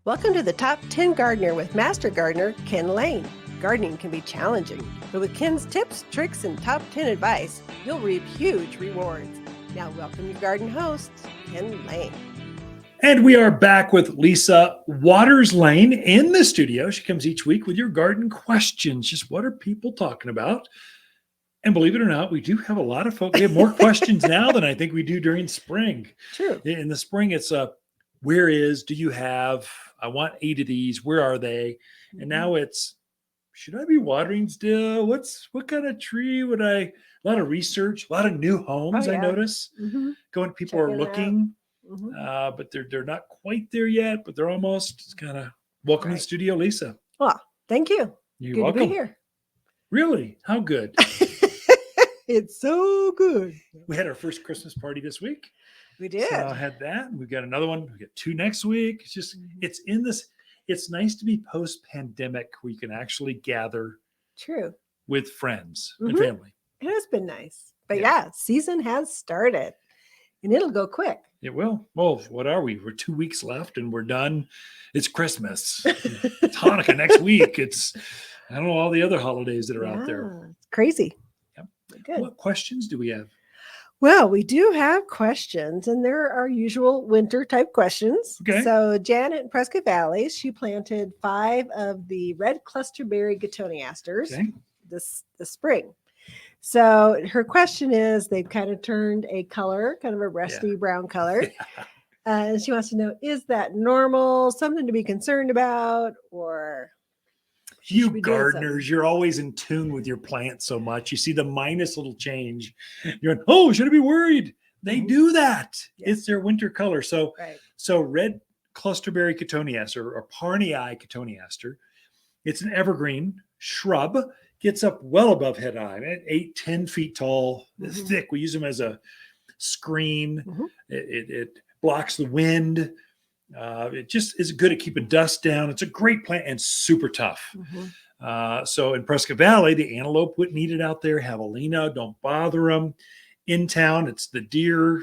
Welcome to the Top 10 Gardener with Master Gardener Ken Lain. Gardening can be challenging, but with Ken's tips, tricks, and top 10 advice, you'll reap huge rewards. Now welcome your garden host, Ken Lain. And we are back with Lisa Lain in the studio. She comes each week with your garden questions. Just what are people talking about? And believe it or not, we do have a lot of folks. We have more questions now than I think we do during spring. True. In the spring, it's where is, do you have, I want 8 of these, where are they? And now it's, should I be watering still? What kind of tree would I, a lot of research, a lot of new homes, I notice. People are looking, but they're not quite there yet, but they're almost. It's kind of, welcome to the studio, Lisa. Well, thank you. You're good welcome. To be here. Really? How good? It's so good. We had our first Christmas party this week. We did. So I had that. We've got another one. We got 2 next week. It's just, it's in this. It's nice to be post-pandemic where you can actually gather. True. With friends and family. It has been nice. But yeah, season has started and it'll go quick. It will. Well, what are we? We're 2 weeks left and we're done. It's Christmas. It's Hanukkah next week. It's, I don't know, all the other holidays that are out there. It's crazy. Yep. Good. What questions do we have? Well, we do have questions, and they're our usual winter type questions. Okay. So Janet in Prescott Valley, she planted 5 of the red clusterberry cotoneasters this spring. So her question is, they've kind of turned a color, kind of a rusty brown color. And she wants to know, is that normal, something to be concerned about, or... You gardeners, you're always in tune with your plants so much. You see the minus little change. You're like, oh, should I be worried? They do that. Yes. It's their winter color. So, so red clusterberry cotoneaster or Parnii cotoneaster, it's an evergreen shrub, gets up well above head high, 8-10 feet tall, thick. We use them as a screen. It blocks the wind. It just is good at keeping dust down. It's a great plant and super tough. So in Prescott Valley, the antelope wouldn't eat it out there. Javelina, don't bother them. In town, it's the deer,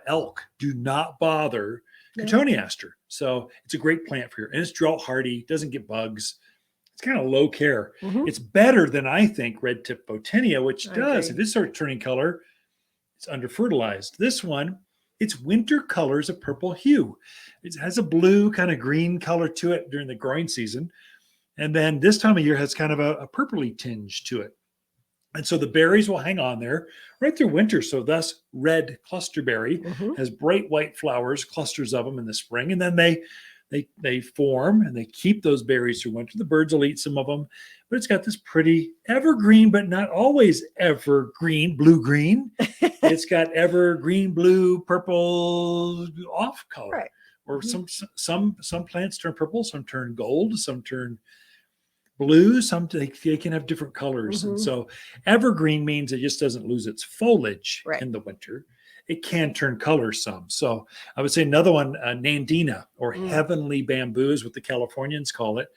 elk do not bother cotoneaster. So it's a great plant for you. And it's drought hardy, doesn't get bugs. It's kind of low care. It's better than I think red tip botania, which does. If it starts turning color, it's under fertilized. This one, its winter color is a purple hue. It has a blue kind of green color to it during the growing season. And then this time of year has kind of a purpley tinge to it. And so the berries will hang on there right through winter. So thus red clusterberry has bright white flowers, clusters of them in the spring. And then they form and they keep those berries through winter. The birds will eat some of them, but it's got this pretty evergreen, but not always evergreen, blue-green. It's got evergreen, blue, purple off color. Or some plants turn purple, some turn gold, some turn blue, some they can have different colors. And so evergreen means it just doesn't lose its foliage in the winter. It can turn color some. So I would say another one, Nandina or heavenly bamboo is what the Californians call it.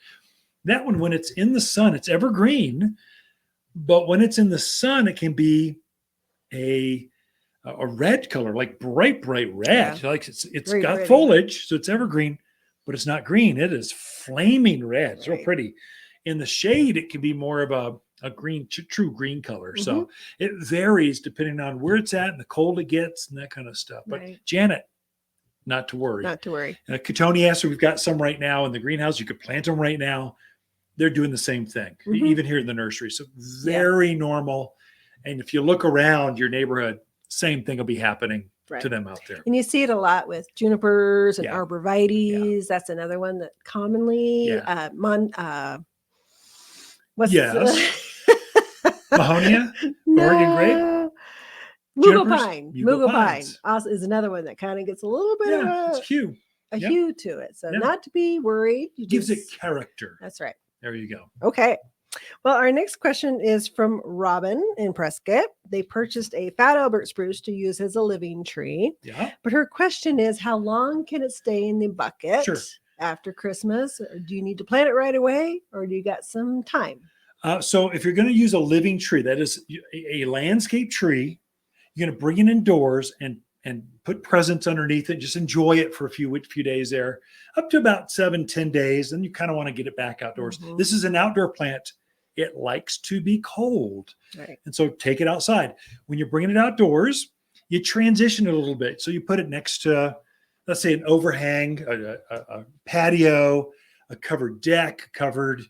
That one, when it's in the sun, it's evergreen, but when it's in the sun, it can be a red color, like bright red. Like it's got pretty foliage, so it's evergreen, but it's not green. It is flaming red. It's real pretty. In the shade, it can be more of a green, true green color. So it varies depending on where it's at and the cold it gets and that kind of stuff. But Janet, not to worry. Not to worry. Cotoneaster, we've got some right now in the greenhouse. You could plant them right now. They're doing the same thing, even here in the nursery. So very normal. And if you look around your neighborhood, same thing will be happening to them out there. And you see it a lot with junipers and arborvitaes. That's another one that commonly, Mahonia, Oregon grape, Mugo pine also is another one that kind of gets a little bit of a hue to it. So not to be worried. Gives it character. That's right. There you go. Okay. Well, our next question is from Robin in Prescott. They purchased a fat Albert spruce to use as a living tree. But her question is, how long can it stay in the bucket after Christmas? Or do you need to plant it right away, or do you got some time? So if you're going to use a living tree, that is a landscape tree, you're going to bring it indoors and and put presents underneath it. Just enjoy it for a few days there, up to about 7-10 days. Then you kind of want to get it back outdoors. This is an outdoor plant. It likes to be cold. Right. And so take it outside. When you're bringing it outdoors, you transition it a little bit. So you put it next to, let's say, an overhang, a patio, a covered deck, covered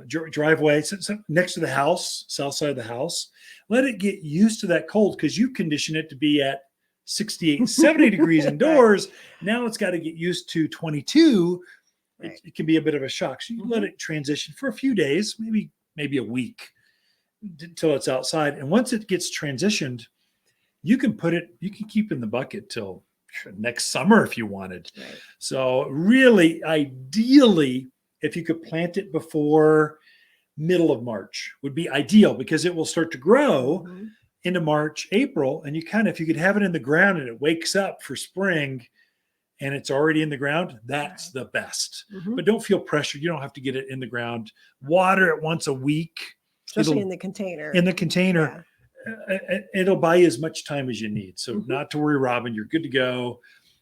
driveway, so next to the house, south side of the house. Let it get used to that cold, because you condition it to be at 68, 70 degrees indoors. Right. Now it's got to get used to 22. Right. It can be a bit of a shock. So you let it transition for a few days, maybe a week, until it's outside. And once it gets transitioned, you can keep in the bucket till next summer if you wanted. Right. So really, ideally, if you could plant it before middle of March would be ideal, because it will start to grow into March, April. And if you could have it in the ground and it wakes up for spring and it's already in the ground, that's the best. But don't feel pressured. You don't have to get it in the ground. Water it once a week. Especially in the container. In the container. Yeah. It'll buy you as much time as you need. So not to worry, Robin, you're good to go.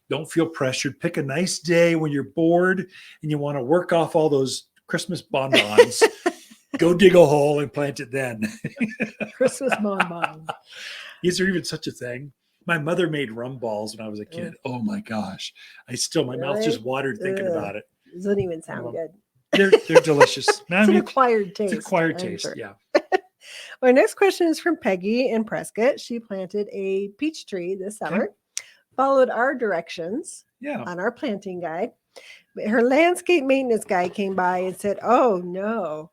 Don't feel pressured. Pick a nice day when you're bored and you want to work off all those Christmas bonbons. Go dig a hole and plant it then. Christmas bonbons. Is there even such a thing? My mother made rum balls when I was a kid. Oh my gosh. My mouth just watered thinking about it. It doesn't even sound good. They're delicious. It's an acquired taste. It's acquired taste, sure. Yeah. Our next question is from Peggy in Prescott. She planted a peach tree this summer, followed our directions on our planting guide. Her landscape maintenance guy came by and said, "Oh no,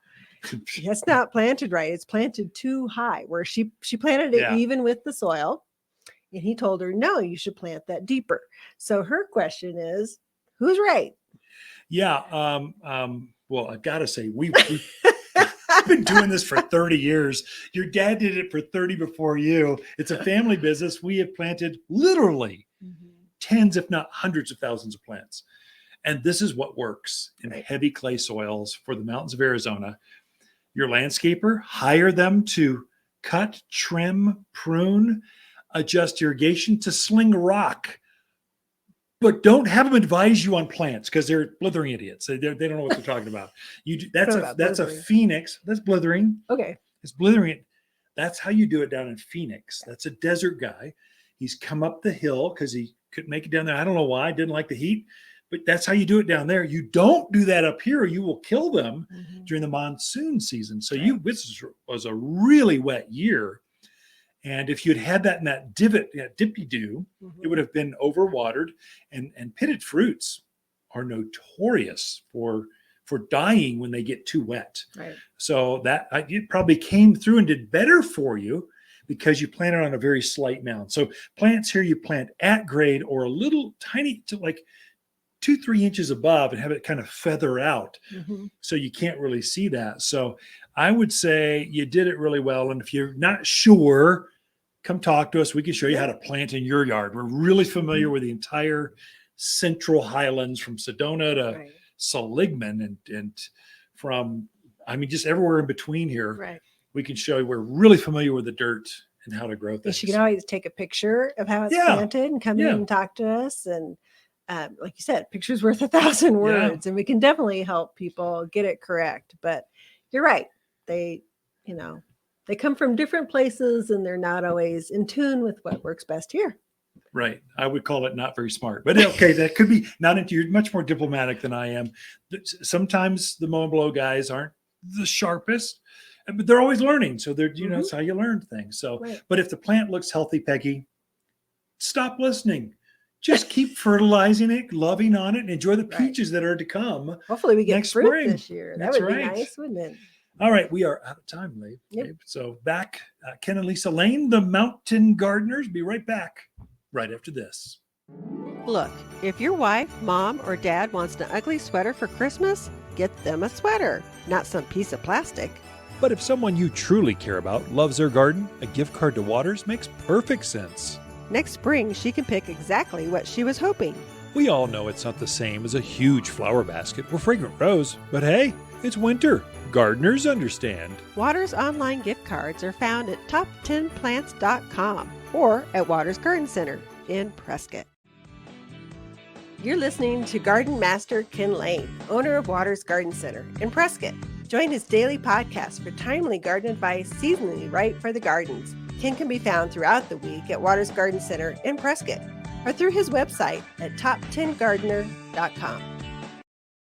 it's not planted right. It's planted too high." Where she planted it even with the soil, and he told her, "No, you should plant that deeper." So her question is, who's right? Yeah. Well, I've got to say, we've been doing this for 30 years. Your dad did it for 30 before you. It's a family business. We have planted literally tens, if not hundreds of thousands of plants. And this is what works in heavy clay soils for the mountains of Arizona. Your landscaper, hire them to cut, trim, prune, adjust irrigation, to sling rock. But don't have them advise you on plants, because they're blithering idiots. They don't know what they're talking about. That's a Phoenix. That's blithering. Okay. It's blithering. That's how you do it down in Phoenix. That's a desert guy. He's come up the hill because he couldn't make it down there. I don't know why. Didn't like the heat. But that's how you do it down there. You don't do that up here, or you will kill them during the monsoon season. So this was a really wet year. And if you'd had that in that divot, dip-de-doo, it would have been overwatered. And pitted fruits are notorious for dying when they get too wet. Right. So that it probably came through and did better for you because you planted on a very slight mound. So plants here, you plant at grade or a little tiny, to like 2-3 inches above, and have it kind of feather out. So you can't really see that. So I would say you did it really well. And if you're not sure, come talk to us. We can show you how to plant in your yard. We're really familiar with the entire Central Highlands, from Sedona to Seligman, and from, just everywhere in between here. Right. We can show you. We're really familiar with the dirt and how to grow things. You can always take a picture of how it's planted and come in and talk to us. And like you said, picture's worth 1,000 words, and we can definitely help people get it correct. But you're right. They come from different places, and they're not always in tune with what works best here. Right. I would call it not very smart, but okay, that could be not into. You're much more diplomatic than I am. Sometimes the mow and blow guys aren't the sharpest, but they're always learning. So they're, it's how you learn things. So, but if the plant looks healthy, Peggy, stop listening. Just keep fertilizing it, loving on it, and enjoy the peaches that are to come. Hopefully we get next fruit spring. this year. That would be nice, wouldn't it? All right, we are out of time, Babe. So back, Ken and Lisa Lain, the Mountain Gardeners. Be right back right after this. Look, if your wife, mom, or dad wants an ugly sweater for Christmas, get them a sweater, not some piece of plastic. But if someone you truly care about loves their garden, a gift card to Waters makes perfect sense. Next spring, she can pick exactly what she was hoping. We all know it's not the same as a huge flower basket or fragrant rose, but hey, it's winter. Gardeners understand. Waters online gift cards are found at top10plants.com or at Waters Garden Center. in Prescott. You're listening to Garden Master Ken Lain, owner of Waters Garden Center in Prescott. Join his daily podcast for timely garden advice seasonally right for the gardens. Ken can be found throughout the week at Waters Garden Center in Prescott or through his website at top10gardener.com.